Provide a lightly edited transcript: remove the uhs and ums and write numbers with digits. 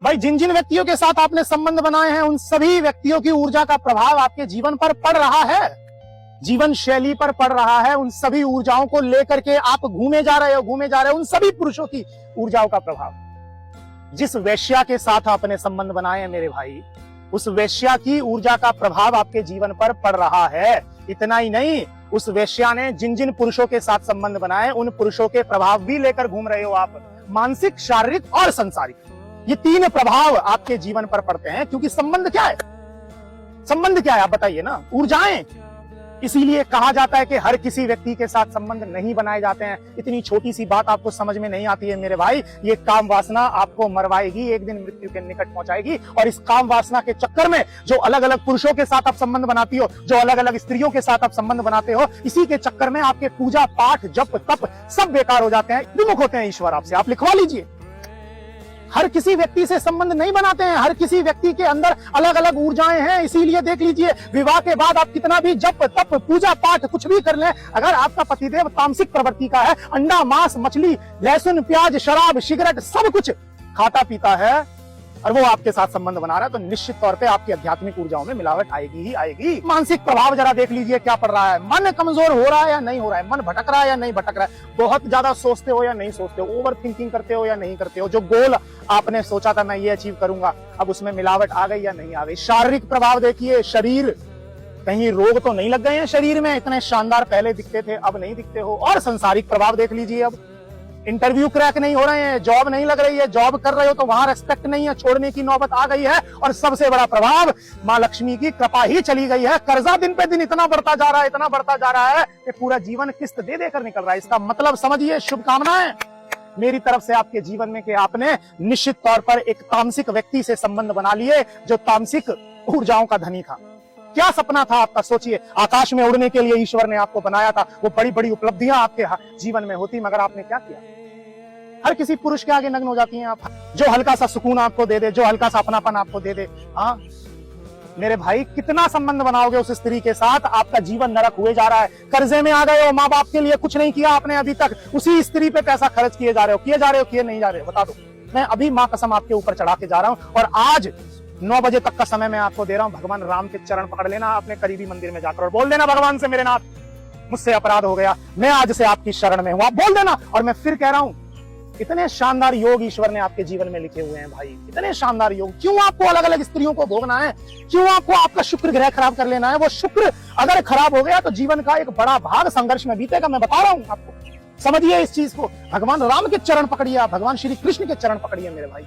भाई जिन जिन व्यक्तियों के साथ आपने संबंध बनाए हैं उन सभी व्यक्तियों की ऊर्जा का प्रभाव आपके जीवन पर पड़ रहा है, जीवन शैली पर पड़ रहा है। उन सभी ऊर्जाओं को लेकर के आप घूमे जा रहे हो, उन सभी पुरुषों की ऊर्जाओं का प्रभाव। जिस वेश्या के साथ आपने संबंध बनाए हैं मेरे भाई, उस वेश्या की ऊर्जा का प्रभाव आपके जीवन पर पड़ रहा है। इतना ही नहीं, उस वेश्या ने जिन जिन पुरुषों के साथ संबंध बनाए उन पुरुषों के प्रभाव भी लेकर घूम रहे हो आप, मानसिक, शारीरिक और सांसारिक। ये तीन प्रभाव आपके जीवन पर पड़ते हैं। क्योंकि संबंध क्या है, संबंध क्या है आप बताइए ना, ऊर्जाएं। इसीलिए कहा जाता है कि हर किसी व्यक्ति के साथ संबंध नहीं बनाए जाते हैं। इतनी छोटी सी बात आपको समझ में नहीं आती है मेरे भाई। ये काम वासना आपको मरवाएगी, एक दिन मृत्यु के निकट पहुंचाएगी। और इस काम वासना के चक्कर में जो अलग अलग पुरुषों के साथ आप संबंध बनाती हो, जो अलग अलग स्त्रियों के साथ आप संबंध बनाते हो, इसी के चक्कर में आपके पूजा पाठ, जप तप सब बेकार हो जाते हैं, विमुख होते हैं ईश्वर आपसे। आप लिखवा लीजिए, हर किसी व्यक्ति से संबंध नहीं बनाते हैं। हर किसी व्यक्ति के अंदर अलग अलग ऊर्जाएं हैं। इसीलिए देख लीजिए, विवाह के बाद आप कितना भी जप तप पूजा पाठ कुछ भी कर लें, अगर आपका पतिदेव तामसिक प्रवृत्ति का है, अंडा मांस मछली लहसुन प्याज शराब सिगरेट सब कुछ खाता पीता है और वो आपके साथ संबंध बना रहा है, तो निश्चित तौर पे आपकी आध्यात्मिक ऊर्जाओं में मिलावट आएगी ही आएगी। मानसिक प्रभाव जरा देख लीजिए क्या पड़ रहा है। मन कमजोर हो रहा है या नहीं हो रहा है, मन भटक रहा है या नहीं भटक रहा है, बहुत ज्यादा सोचते हो या नहीं सोचते हो, ओवर थिंकिंग करते हो या नहीं करते हो, जो गोल आपने सोचा था मैं ये अचीव करूंगा, अब उसमें मिलावट आ गई या नहीं आ गई। शारीरिक प्रभाव देखिए, शरीर, कहीं रोग तो नहीं लग गए हैं शरीर में, इतने शानदार पहले दिखते थे अब नहीं दिखते हो। और सांसारिक प्रभाव देख लीजिए, अब इंटरव्यू क्रैक नहीं हो रहे हैं, जॉब नहीं लग रही है, जॉब कर रहे हो तो वहां रेस्पेक्ट नहीं है, छोड़ने की नौबत आ गई है। और सबसे बड़ा प्रभाव, मां लक्ष्मी की कृपा ही चली गई है। कर्जा दिन पे दिन इतना बढ़ता जा रहा है, इतना बढ़ता जा रहा है कि पूरा जीवन किस्त दे देकर निकल रहा है। इसका मतलब समझिए, शुभकामनाएं मेरी तरफ से आपके जीवन में कि आपने निश्चित तौर पर एक तामसिक व्यक्ति से संबंध बना लिए जो तामसिक ऊर्जाओं का धनी था। क्या सपना था आपका, सोचिए। आकाश में उड़ने के लिए ईश्वर ने आपको बनाया था, वो बड़ी बड़ी उपलब्धियां आपके जीवन में होती, मगर आपने क्या किया। हर किसी पुरुष के आगे नग्न हो जाती हैं आप, जो हल्का सा सुकून आपको दे दे, जो हल्का सा अपनापन आपको दे दे। हाँ मेरे भाई, कितना संबंध बनाओगे उस स्त्री के साथ, आपका जीवन नरक हुए जा रहा है। कर्जे में आ गए हो, माँ बाप के लिए कुछ नहीं किया आपने अभी तक, उसी स्त्री पे पैसा खर्च किए जा रहे हो, किए नहीं जा रहे हो, बता दो। मैं अभी माँ कसम आपके ऊपर चढ़ा के जा रहा हूँ। और आज 9 बजे तक का समय मैं आपको दे रहा हूँ। भगवान राम के चरण पकड़ लेना अपने करीबी मंदिर में जाकर और बोल देना, भगवान से मेरे नाथ मुझसे अपराध हो गया, मैं आज से आपकी शरण में हूँ। आप बोल देना। और मैं फिर कह रहा हूँ, इतने शानदार योग ईश्वर ने आपके जीवन में लिखे हुए हैं भाई, इतने शानदार योग। क्यों आपको अलग अलग स्त्रियों को भोगना है, क्यों आपको आपका शुक्र ग्रह खराब कर लेना है। वो शुक्र अगर खराब हो गया तो जीवन का एक बड़ा भाग संघर्ष में बीतेगा। मैं बता रहा हूं आपको, समझिए इस चीज को। भगवान राम के चरण पकड़िए, भगवान श्री कृष्ण के चरण पकड़िए मेरे भाई।